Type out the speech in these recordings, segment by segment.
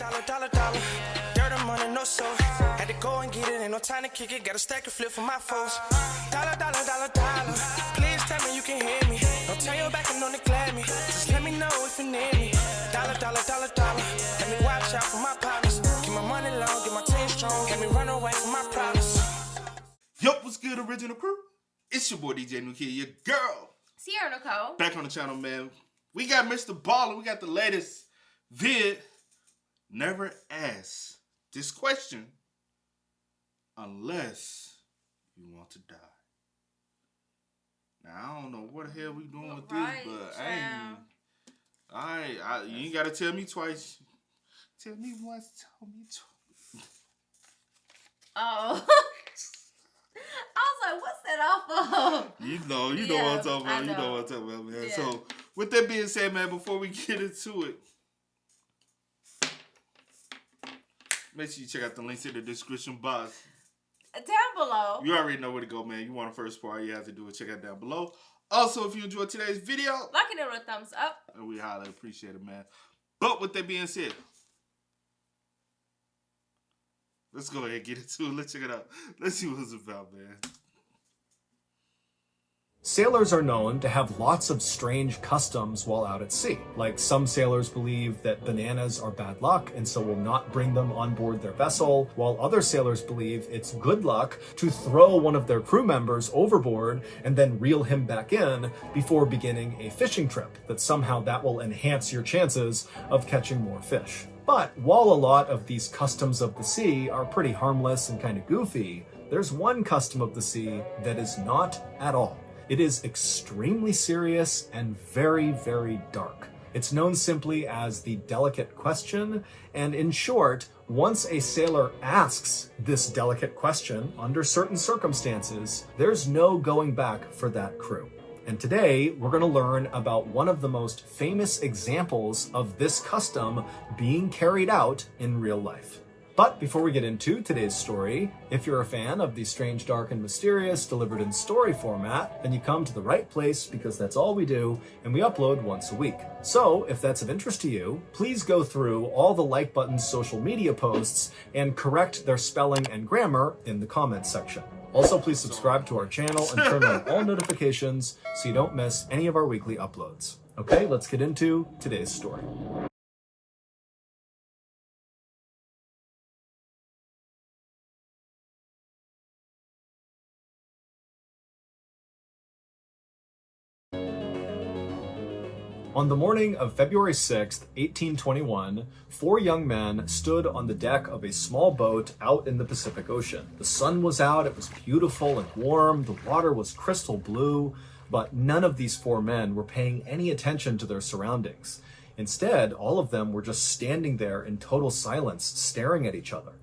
dollar. Dirt and money, no soul. Had to go and get it, ain't no time to kick it. Got a stack of flip for my foes. Dollar. Please tell me you can hear me. Don't turn your back and don't neglect me. Just let me know if you need me. Dollar. Let me watch out for my partners. Keep my money long, get my team strong. Let me run away from my problems. Yo, what's good, original crew? It's your boy DJ New Kid, your girl. Sierra Nicole. Back on the channel, man. We got Mr. Ballen. We got the latest vid. Never ask this question unless you want to die. Now, I don't know what the hell we doing with this, but you ain't got to tell me twice. Tell me once, tell me twice. Oh. I was like, what's that off of? You know what I'm talking about. You know what I'm talking about, man. Yeah. So, with that being said, man, before we get into it, make sure you check out the links in the description box. Down below. You already know where to go, man. You want the first part, all you have to do is check out down below. Also, if you enjoyed today's video, like it with a thumbs up. And we highly appreciate it, man. But with that being said, let's go ahead and get into it. Let's check it out. Let's see what it's about, man. Sailors are known to have lots of strange customs while out at sea. Like some sailors believe that bananas are bad luck and so will not bring them on board their vessel, while other sailors believe it's good luck to throw one of their crew members overboard and then reel him back in before beginning a fishing trip, that somehow that will enhance your chances of catching more fish. But while a lot of these customs of the sea are pretty harmless and kind of goofy, there's one custom of the sea that is not at all. It is extremely serious and very, very dark. It's known simply as the delicate question, and in short, once a sailor asks this delicate question under certain circumstances, there's no going back for that crew. And today, we're going to learn about one of the most famous examples of this custom being carried out in real life. But before we get into today's story, if you're a fan of the strange, dark, and mysterious delivered in story format, then you come to the right place because that's all we do, and we upload once a week. So if that's of interest to you, please go through all the like button's social media posts and correct their spelling and grammar in the comments section. Also, please subscribe to our channel and turn on all notifications so you don't miss any of our weekly uploads. Okay, let's get into today's story. On the morning of February 6th, 1821, 4 young men stood on the deck of a small boat out in the Pacific Ocean. The sun was out, it was beautiful and warm, the water was crystal blue, but none of these 4 men were paying any attention to their surroundings. Instead, all of them were just standing there in total silence, staring at each other.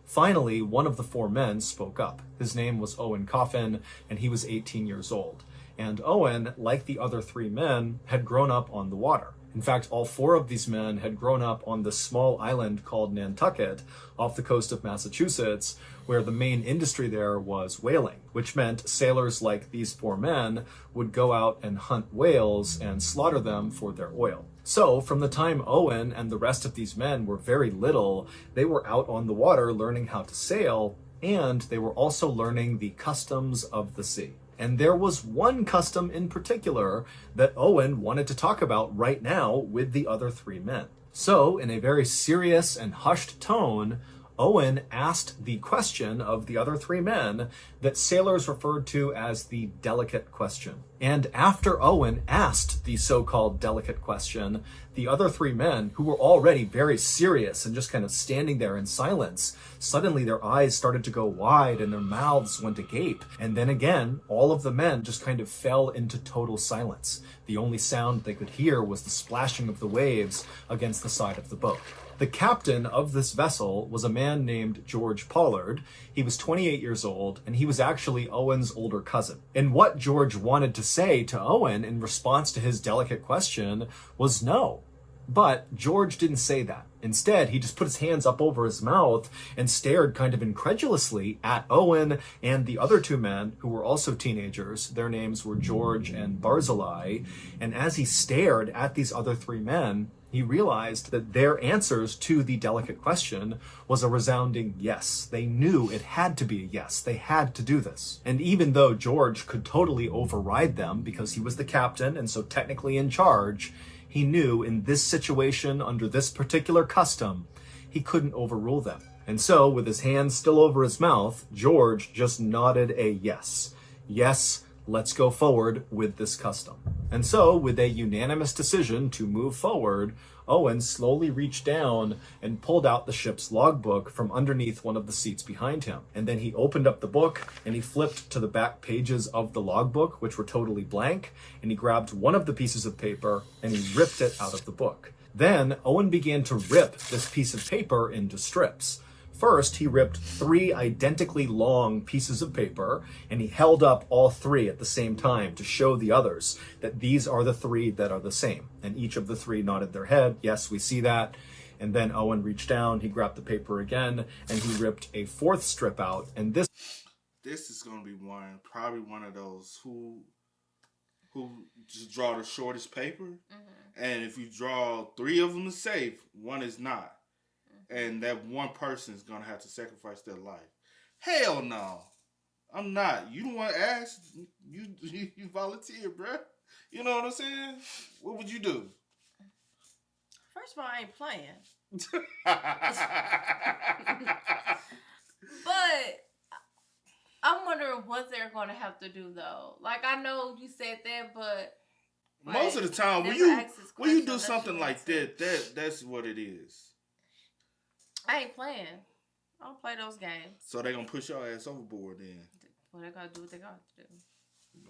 Finally, one of the 4 men spoke up. His name was Owen Coffin, and he was 18 years old. And Owen, like the other 3 men, had grown up on the water. In fact, all 4 of these men had grown up on this small island called Nantucket off the coast of Massachusetts, where the main industry there was whaling, which meant sailors like these 4 men would go out and hunt whales and slaughter them for their oil. So from the time Owen and the rest of these men were very little, they were out on the water learning how to sail, and they were also learning the customs of the sea. And there was one custom in particular that Owen wanted to talk about right now with the other 3 men. So, in a very serious and hushed tone, Owen asked the question of the other 3 men that sailors referred to as the delicate question. And after Owen asked the so-called delicate question, the other 3 men, who were already very serious and just kind of standing there in silence, suddenly their eyes started to go wide and their mouths went agape. And then again, all of the men just kind of fell into total silence. The only sound they could hear was the splashing of the waves against the side of the boat. The captain of this vessel was a man named George Pollard. He was 28 years old, and he was actually Owen's older cousin. And what George wanted to say to Owen in response to his delicate question was no. But George didn't say that. Instead, he just put his hands up over his mouth and stared kind of incredulously at Owen and the other 2 men who were also teenagers. Their names were George and Barzillai. And as he stared at these other 3 men, he realized that their answers to the delicate question was a resounding yes. They knew it had to be a yes. They had to do this. And even though George could totally override them because he was the captain and so technically in charge, he knew in this situation, under this particular custom, he couldn't overrule them. And so, with his hands still over his mouth, George just nodded a yes. Yes, let's go forward with this custom. And so, with a unanimous decision to move forward, Owen slowly reached down and pulled out the ship's logbook from underneath one of the seats behind him. And then he opened up the book and he flipped to the back pages of the logbook, which were totally blank, and he grabbed one of the pieces of paper and he ripped it out of the book. Then Owen began to rip this piece of paper into strips. First, he ripped 3 identically long pieces of paper, and he held up all 3 at the same time to show the others that these are the 3 that are the same. And each of the 3 nodded their head, yes, we see that. And then Owen reached down, he grabbed the paper again, and he ripped a 4th strip out. And this is going to be probably one of those who just draw the shortest paper. And if you draw 3 of them is safe, 1 is not. And that one person is going to have to sacrifice their life. Hell no. I'm not. You don't want to ask. You volunteer, bruh. You know what I'm saying? What would you do? First of all, I ain't playing. But I'm wondering what they're going to have to do, though. Like, I know you said that, but... Most of the time, when you do something like that's what it is. I ain't playing. I don't play those games. So they gonna push your ass overboard then. Well, they gotta do what they got to do. You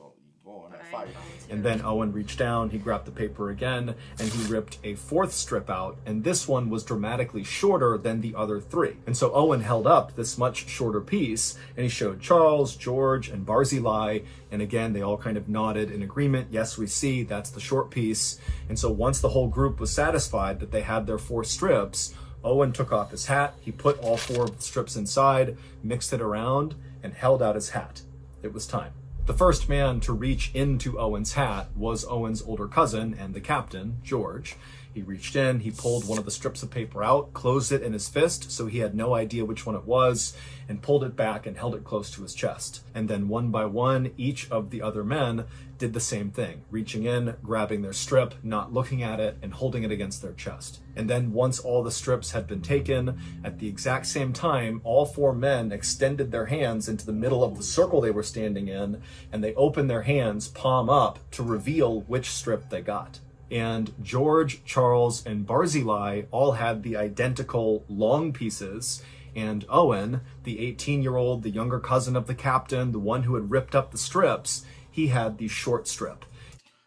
go on that fight. And then Owen reached down, he grabbed the paper again, and he ripped a 4th strip out, and this one was dramatically shorter than the other 3. And so Owen held up this much shorter piece, and he showed Charles, George, and Barzillai, and again, they all kind of nodded in agreement. Yes, we see, that's the short piece. And so once the whole group was satisfied that they had their 4 strips, Owen took off his hat, he put all 4 of the strips inside, mixed it around, and held out his hat. It was time. The first man to reach into Owen's hat was Owen's older cousin and the captain, George. He reached in, he pulled one of the strips of paper out, closed it in his fist so he had no idea which one it was, and pulled it back and held it close to his chest. And then one by one, each of the other men did the same thing, reaching in, grabbing their strip, not looking at it, and holding it against their chest. And then once all the strips had been taken, at the exact same time, all 4 men extended their hands into the middle of the circle they were standing in, and they opened their hands palm up to reveal which strip they got. And George, Charles, and Barzillai all had the identical long pieces, and Owen, the 18-year-old, the younger cousin of the captain, the one who had ripped up the strips, he had the short strip.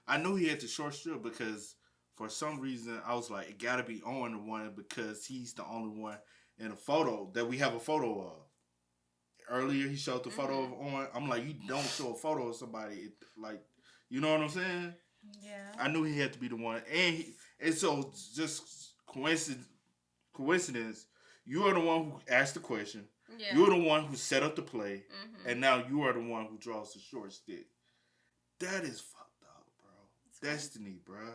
I knew he had the short strip because for some reason I was like, it gotta be Owen the one because he's the only one in a photo that we have a photo of. Earlier he showed the photo of Owen. I'm like, you don't show a photo of somebody like, you know what I'm saying? Yeah. I knew he had to be the one, and so just coincidence. You are the one who asked the question. Yeah. You're the one who set up the play, and now you are the one who draws the short stick. That is fucked up, bro. Destiny, bro.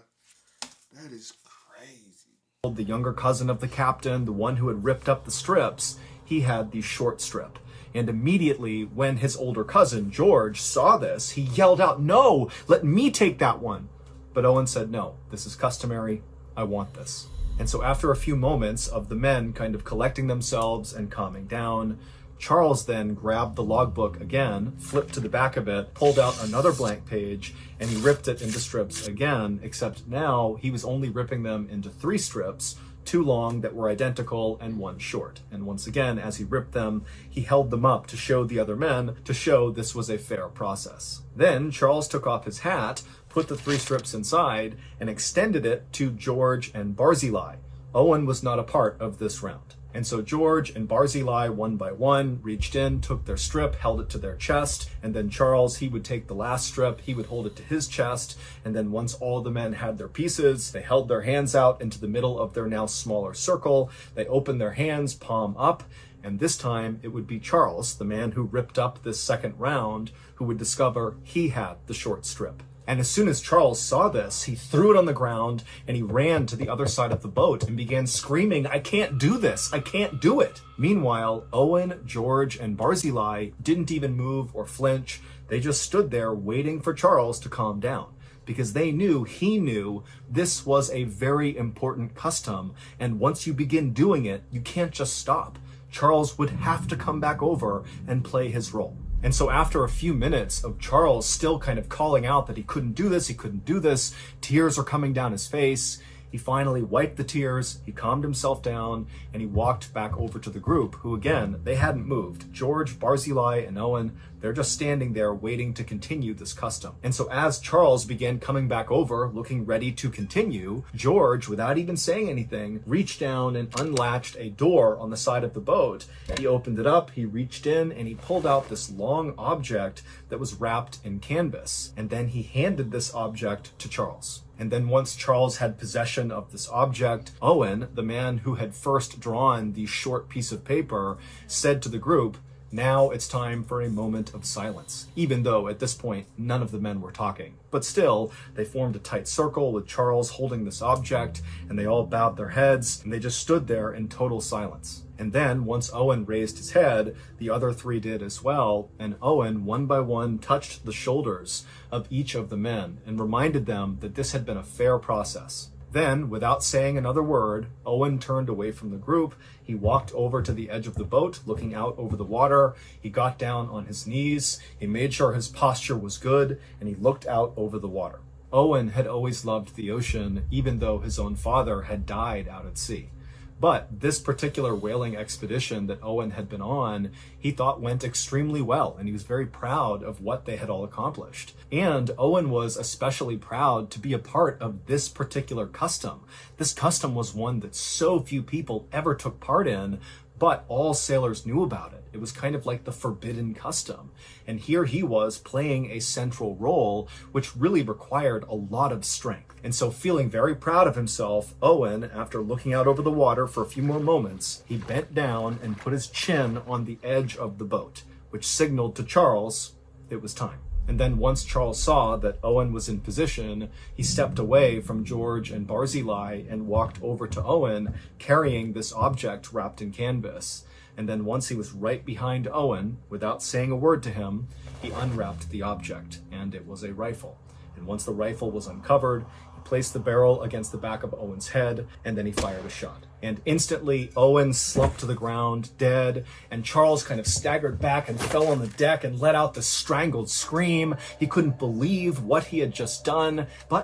That is crazy. The younger cousin of the captain, the one who had ripped up the strips, he had the short strip. And immediately, when his older cousin, George, saw this, he yelled out, "No, let me take that one." But Owen said, "No, this is customary. I want this." And so after a few moments of the men kind of collecting themselves and calming down, Charles then grabbed the logbook again, flipped to the back of it, pulled out another blank page, and he ripped it into strips again, except now he was only ripping them into 3 strips, 2 long that were identical and 1 short. And once again, as he ripped them, he held them up to show the other men, to show this was a fair process. Then Charles took off his hat, put the 3 strips inside, and extended it to George and Barzillai. Owen was not a part of this round. And so George and Barzillai, one by one, reached in, took their strip, held it to their chest, and then Charles, he would take the last strip, he would hold it to his chest, and then once all the men had their pieces, they held their hands out into the middle of their now smaller circle, they opened their hands, palm up, and this time it would be Charles, the man who ripped up this second round, who would discover he had the short strip. And as soon as Charles saw this, he threw it on the ground and he ran to the other side of the boat and began screaming, "I can't do this! I can't do it!" Meanwhile, Owen, George, and Barzillai didn't even move or flinch. They just stood there waiting for Charles to calm down, because they knew he knew this was a very important custom, and once you begin doing it, you can't just stop. Charles would have to come back over and play his role. And so after a few minutes of Charles still kind of calling out that he couldn't do this, tears are coming down his face, he finally wiped the tears, he calmed himself down, and he walked back over to the group, who again, they hadn't moved. George, Barzillai, and Owen, they're just standing there waiting to continue this custom. And so as Charles began coming back over, looking ready to continue, George, without even saying anything, reached down and unlatched a door on the side of the boat. He opened it up, he reached in, and he pulled out this long object that was wrapped in canvas. And then he handed this object to Charles. And then once Charles had possession of this object, Owen, the man who had first drawn the short piece of paper, said to the group, "Now it's time for a moment of silence," even though at this point, none of the men were talking. But still, they formed a tight circle with Charles holding this object, and they all bowed their heads, and they just stood there in total silence. And then, once Owen raised his head, the other three did as well, and Owen, one by one, touched the shoulders of each of the men and reminded them that this had been a fair process. Then, without saying another word, Owen turned away from the group. He walked over to the edge of the boat, looking out over the water. He got down on his knees. He made sure his posture was good, and he looked out over the water. Owen had always loved the ocean, even though his own father had died out at sea. But this particular whaling expedition that Owen had been on, he thought went extremely well, and he was very proud of what they had all accomplished. And Owen was especially proud to be a part of this particular custom. This custom was one that so few people ever took part in, but all sailors knew about it. It was kind of like the forbidden custom. And here he was playing a central role, which really required a lot of strength. And so feeling very proud of himself, Owen, after looking out over the water for a few more moments, he bent down and put his chin on the edge of the boat, which signaled to Charles it was time. And then once Charles saw that Owen was in position, he stepped away from George and Barzillai and walked over to Owen, carrying this object wrapped in canvas. And then once he was right behind Owen, without saying a word to him, he unwrapped the object, and it was a rifle. And once the rifle was uncovered, he placed the barrel against the back of Owen's head, and then he fired a shot. And instantly, Owen slumped to the ground, dead, and Charles kind of staggered back and fell on the deck and let out this strangled scream. He couldn't believe what he had just done, but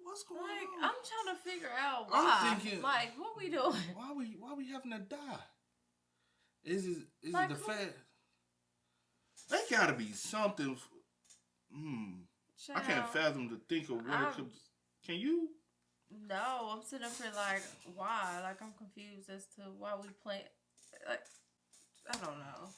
What's going on? I'm trying to figure out why. I'm thinking, what we doing? Why we having to die? Is it Like, the fact? They gotta be something. I can't fathom to think of what it could. Can you? No, I'm sitting up here like, why? Like, I'm confused as to why we play. Like, I don't know.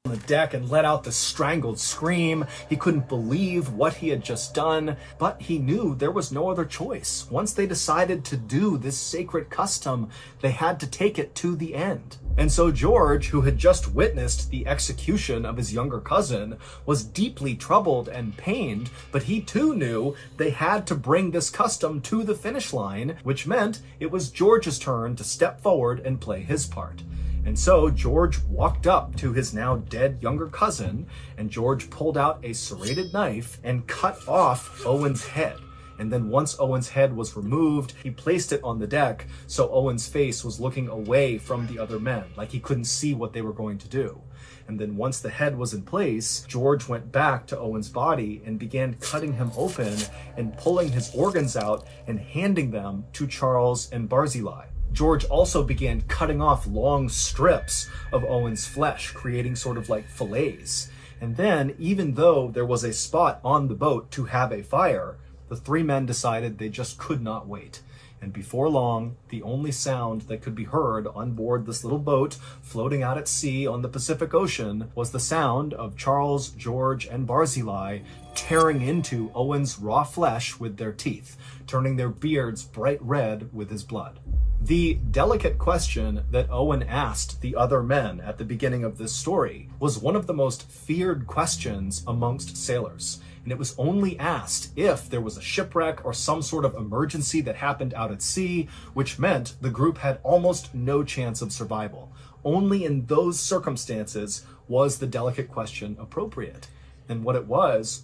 On the deck and let out the strangled scream. He couldn't believe what he had just done, but he knew there was no other choice. Once they decided to do this sacred custom, they had to take it to the end. And so George, who had just witnessed the execution of his younger cousin, was deeply troubled and pained, but he too knew they had to bring this custom to the finish line, which meant it was George's turn to step forward and play his part. And so George walked up to his now dead younger cousin, and George pulled out a serrated knife and cut off Owen's head. And then once Owen's head was removed, he placed it on the deck so Owen's face was looking away from the other men, like he couldn't see what they were going to do. And then once the head was in place, George went back to Owen's body and began cutting him open and pulling his organs out and handing them to Charles and Barzillai. George also began cutting off long strips of Owen's flesh, creating sort of like fillets. And then, even though there was a spot on the boat to have a fire, the three men decided they just could not wait. And before long, the only sound that could be heard on board this little boat floating out at sea on the Pacific Ocean was the sound of Charles, George, and Barzillai tearing into Owen's raw flesh with their teeth, turning their beards bright red with his blood. The delicate question that Owen asked the other men at the beginning of this story was one of the most feared questions amongst sailors. And it was only asked if there was a shipwreck or some sort of emergency that happened out at sea, which meant the group had almost no chance of survival. Only in those circumstances was the delicate question appropriate. And what it was,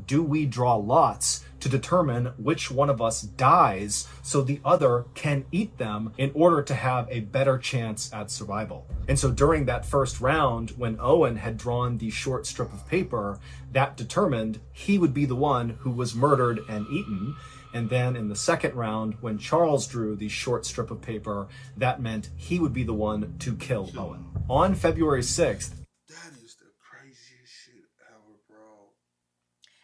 do we draw lots to determine which one of us dies so the other can eat them in order to have a better chance at survival? And so during that first round, when Owen had drawn the short strip of paper, that determined he would be the one who was murdered and eaten. And then in the second round, when Charles drew the short strip of paper, that meant he would be the one to kill Owen. On February 6th,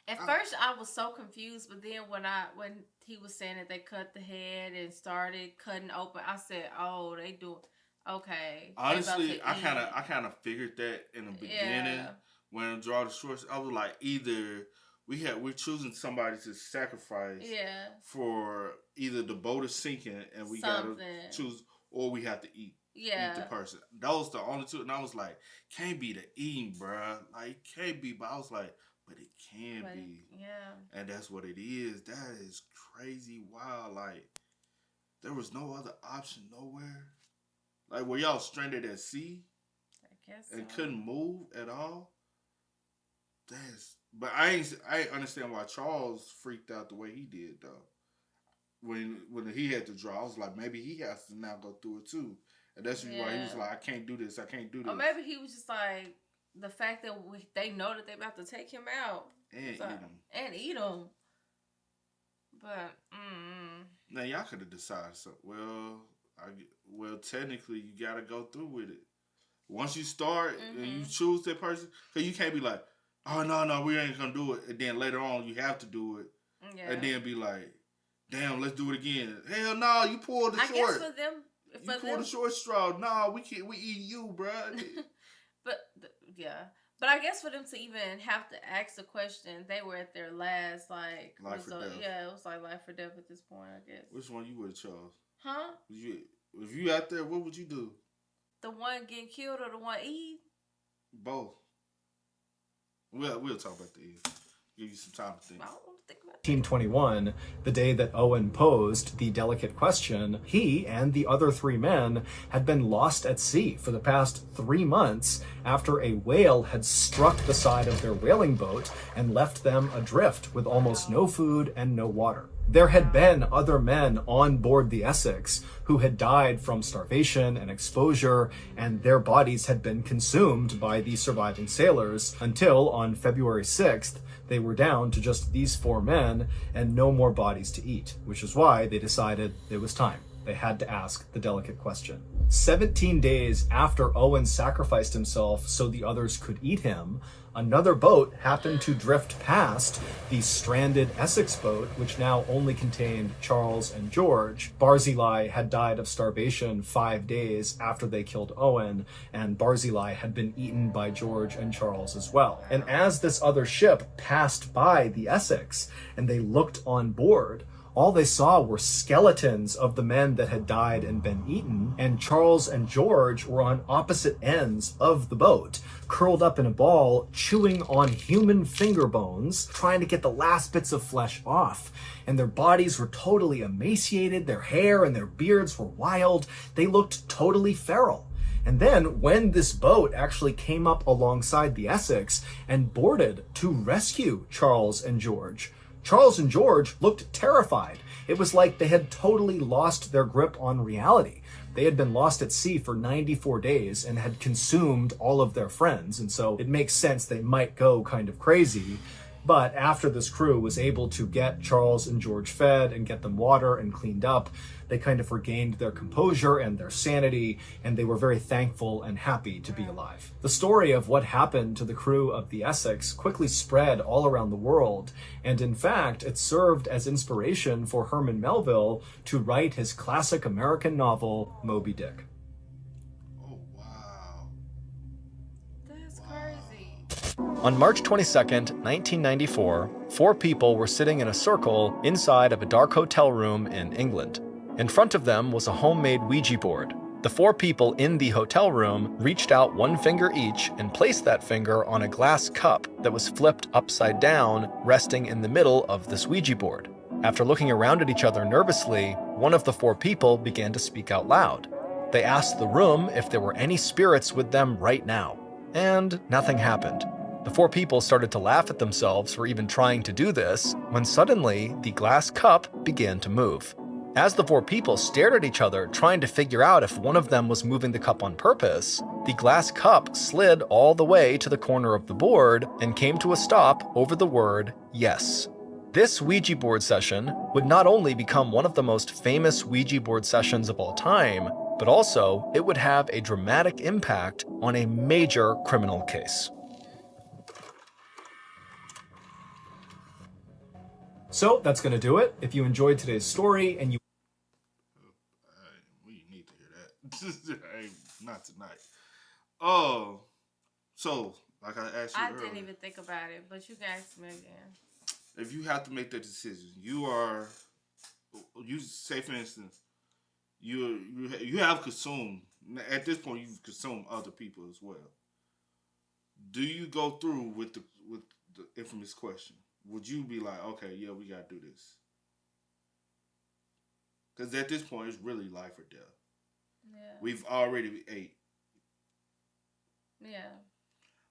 at first, I was so confused, but then when he was saying that they cut the head and started cutting open, I said, "Oh, they do okay." Honestly, I kind of figured that in the beginning when I draw the shorts. I was like, either we're choosing somebody to sacrifice, for either the boat is sinking and we gotta choose, or we have to eat the person. Those the only two, and I was like, can't be the eating, bruh. Like, can't be. But I was like, but it can be. Yeah. And that's what it is. That is crazy wild. Like, there was no other option nowhere. Like, were y'all stranded at sea? I guess and couldn't move at all? But I understand why Charles freaked out the way he did, though. When he had to draw, I was like, maybe he has to now go through it too. And that's why he was like, I can't do this. Or maybe he was just like, the fact that they know that they're about to take him out and eat him. But now y'all could have decided. So well, technically you got to go through with it. Once you start and you choose that person, because you can't be like, oh no, we ain't gonna do it, and then later on you have to do it, and then be like, damn, let's do it again. Hell no, you pulled the short. I guess for them, you pulled the short straw. No, we can't. We eat you, bruh. But I guess for them to even have to ask the question, they were at their last life or death. Yeah, it was like life or death at this point, I guess. Which one you would have chose? Huh? If you out there, what would you do? The one getting killed or the one eating? Both. We'll talk about the eating. Give you some time to think. I don't want to think about 1921, the day that Owen posed the delicate question, he and the other three men had been lost at sea for the past 3 months after a whale had struck the side of their whaling boat and left them adrift with almost no food and no water. There had been other men on board the Essex who had died from starvation and exposure, and their bodies had been consumed by the surviving sailors until on February 6th, they were down to just these 4 men and no more bodies to eat, which is why they decided it was time. They had to ask the delicate question. 17 days after Owen sacrificed himself so the others could eat him, another boat happened to drift past the stranded Essex boat, which now only contained Charles and George. Barzillai had died of starvation 5 days after they killed Owen, and Barzillai had been eaten by George and Charles as well. And as this other ship passed by the Essex and they looked on board, all they saw were skeletons of the men that had died and been eaten, and Charles and George were on opposite ends of the boat, curled up in a ball, chewing on human finger bones, trying to get the last bits of flesh off. And their bodies were totally emaciated, their hair and their beards were wild, they looked totally feral. And then when this boat actually came up alongside the Essex and boarded to rescue Charles and George looked terrified. It was like they had totally lost their grip on reality. They had been lost at sea for 94 days and had consumed all of their friends, and so it makes sense they might go kind of crazy. But after this crew was able to get Charles and George fed and get them water and cleaned up, they kind of regained their composure and their sanity, and they were very thankful and happy to be alive. The story of what happened to the crew of the Essex quickly spread all around the world, and in fact, it served as inspiration for Herman Melville to write his classic American novel, Moby Dick. On March 22nd, 1994, 4 people were sitting in a circle inside of a dark hotel room in England. In front of them was a homemade Ouija board. The 4 people in the hotel room reached out 1 finger each and placed that finger on a glass cup that was flipped upside down, resting in the middle of this Ouija board. After looking around at each other nervously, one of the 4 people began to speak out loud. They asked the room if there were any spirits with them right now, and nothing happened. The 4 people started to laugh at themselves for even trying to do this, when suddenly the glass cup began to move. As the 4 people stared at each other, trying to figure out if one of them was moving the cup on purpose, the glass cup slid all the way to the corner of the board and came to a stop over the word yes. This Ouija board session would not only become one of the most famous Ouija board sessions of all time, but also it would have a dramatic impact on a major criminal case. So that's going to do it. If you enjoyed today's story and you We need to hear that. Hey, not tonight. Oh, so like I asked you I earlier, didn't even think about it, but you can ask me again. if you have to make that decision, you say for instance, you have consumed at this point you've consumed other people as well. Do you go through with the infamous question? Would you be like, okay, yeah, we gotta do this? Because at this point, it's really life or death. Yeah. We've already ate. Yeah.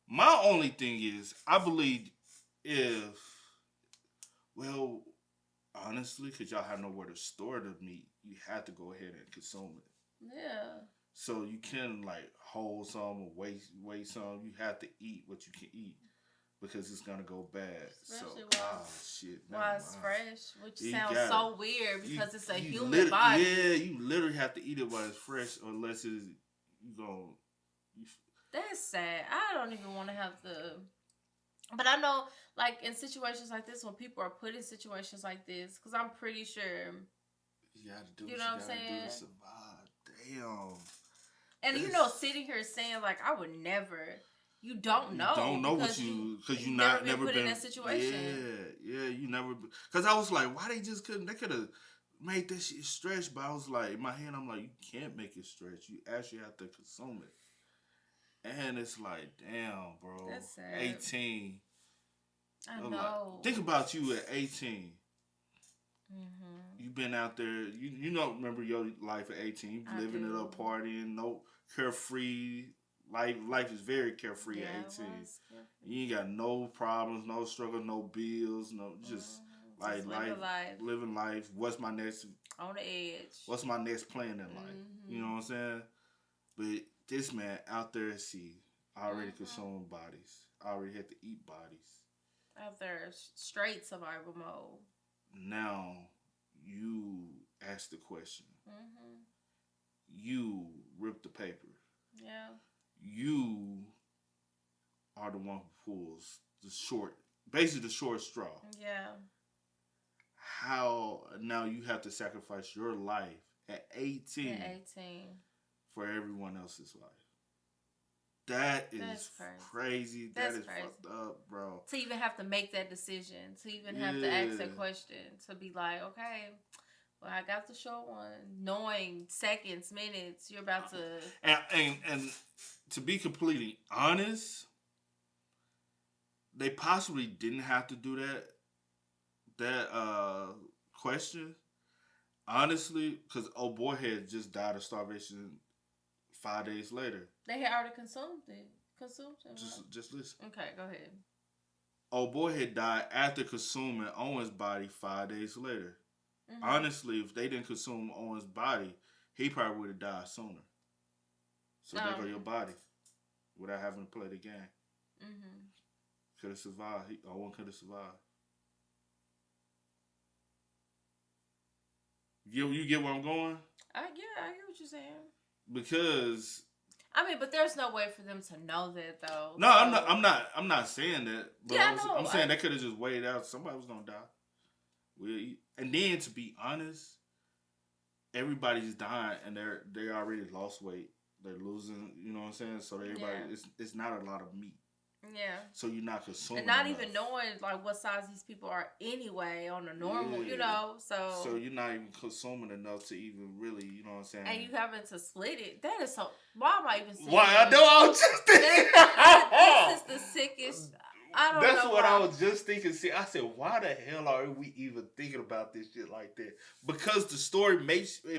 My only thing is, I believe honestly, because y'all have nowhere to store the meat, you have to go ahead and consume it. Yeah. So you can like hold some or waste some. You have to eat what you can eat because it's gonna go bad. Especially Shit. Why it's fresh, which You sounds gotta- so weird because it's a you human body. Yeah, you literally have to eat it while it's fresh, unless it's That's sad. I don't even want to have to. But I know, like, in situations like this, when people are put in situations like this, because I'm pretty sure. You gotta do You what know you what I'm gotta saying? do to survive. Damn. And, sitting here saying, like, I would never. You don't know. You don't know because because you never never put been in that situation. Yeah, you never. Because I was like, why they just couldn't? They could have made that shit stretch. But I was like, in my head, I'm like, you can't make it stretch. You actually have to consume it. And it's like, damn, bro. That's sad. 18. I I'm know. like, think about you at 18. Mm-hmm. You've been out there. You don't remember your life at 18. You living it up, partying, no carefree. Life is very carefree at 18. You ain't got no problems, no struggle, no bills, no just like living life. What's my next on the edge? What's my next plan in life? You know what I'm saying? But this man out there at sea already consumed bodies. Already had to eat bodies. Out there, straight survival mode. Now you ask the question. You rip the paper. Yeah. You are the one who pulls basically the short straw. Yeah. How now you have to sacrifice your life at 18, for everyone else's life. That is crazy. That is fucked up, bro. To even have to make that decision, to even have to ask that question, to be like, okay, well, I got the short one, knowing seconds, minutes, you're about to. And to be completely honest, they possibly didn't have to do that question. Honestly, because old boy had just died of starvation 5 days later. They had already consumed him. Just listen. Okay, go ahead. Old boy had died after consuming Owen's body 5 days later. Honestly, if they didn't consume Owen's body, he probably would have died sooner. So there go your body, without having to play the game. Could have survived. Owen could have survived. You get where I'm going? I get what you're saying. Because but there's no way for them to know that though. No, so. I'm not saying that. But yeah, I'm saying they could have just waited out. Somebody was gonna die. And then to be honest, everybody's dying and they already lost weight. They're losing. You know what I'm saying? So everybody, it's not a lot of meat. Yeah. So you're not consuming and not enough. even knowing like what size these people are anyway on a normal, Yeah. you know. So you're not even consuming enough to even really, you know what I'm saying? and you having to split it. That is so. Why am I even saying? Why? I know I was just thinking. This is the sickest. I don't That's know what why. I was just thinking. See, I said, why the hell are we even thinking about this shit like that? Because the story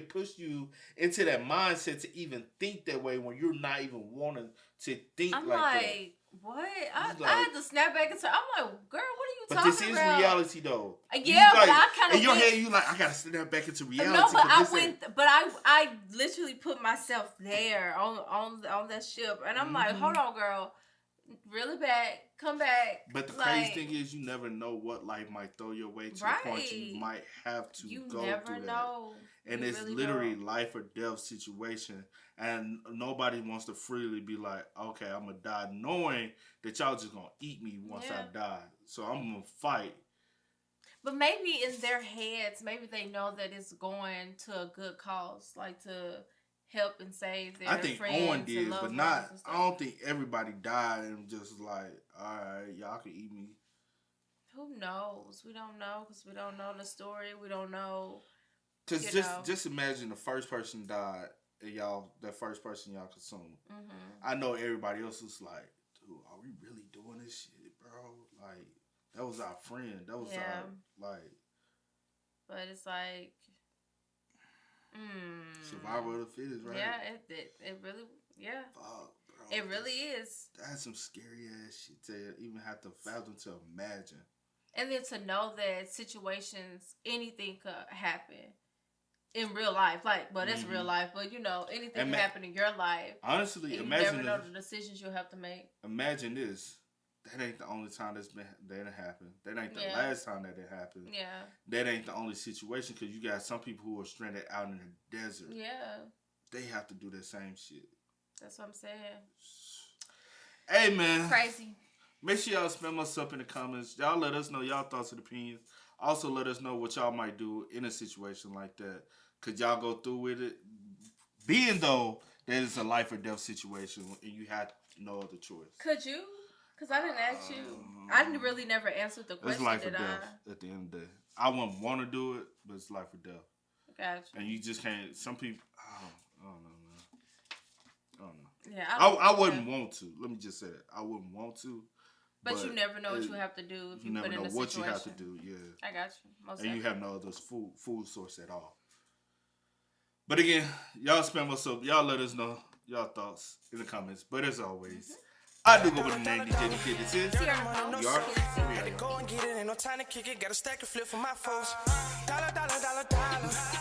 push you into that mindset to even think that way when you're not even wanting to think I'm like that. like, what? I like- had to snap back into. I'm like, girl, what are you But talking this is about? reality, though. Yeah, You but I kind of in your head, you like, I gotta snap back into reality. No, but 'cause I this went, ain't- but I literally put myself there on that ship, and I'm like, hold on, girl, really back, come back. But the like, crazy thing is, you never know what life might throw your way to Right. the point you might have to you go never through that. know, And You it's really literally don't. life or death situation, and nobody wants to freely be like, okay, I'm gonna die, knowing that y'all just gonna eat me once Yeah. I die. So I'm gonna fight. But maybe in their heads, maybe they know that it's going to a good cause, like to help and save their I think friends Owen and did, loved but ones not. and stuff. I don't think everybody died and just like, all right, y'all can eat me. Who knows? We don't know because we don't know the story. We don't know. Cause You know. just imagine the first person died and that first person y'all consumed. Mm-hmm. I know everybody else was like, dude, are we really doing this shit, bro? Like, that was our friend. That was our, like. But it's like, Survival of the fittest, right? Yeah, it really, yeah. Fuck, bro. It really is. That's some scary ass shit to even have to fathom to imagine. And then to know that situations, anything could happen in real life. Like, well, that's real life, but you know, anything can happen in your life. Honestly, And you imagine never know the decisions you'll have to make. Imagine this. That ain't the only time that happened. That ain't the last time that it happened. Yeah. That ain't the only situation because you got some people who are stranded out in the desert. Yeah. They have to do that same shit. That's what I'm saying. Hey, man. Crazy. Make sure y'all spam us up in the comments. Y'all let us know y'all thoughts and opinions. Also, let us know what y'all might do in a situation like that. Could y'all go through with it? Being though that it's a life or death situation and you had no other choice. Could you? Because I didn't ask you. I really never answered the question. It's life or death at the end of the day. I wouldn't want to do it, but it's life or death. Gotcha. And you just can't. Some people, I don't know, man. I don't know. Yeah, I wouldn't want to. Let me just say that. I wouldn't want to. But you never know what you have to do if you never put in know a situation. what you have to do. Yeah. I got you. Most And you definitely. have no other food source at all. But again, y'all spam us up. Y'all let us know y'all thoughts in the comments. But as always, I do go by the name DJ Kid. This is No Yard. Had to go and get it, ain't no time to kick it. Got a stack and flip for my foes. Dollar, dollar, dollar, dollar.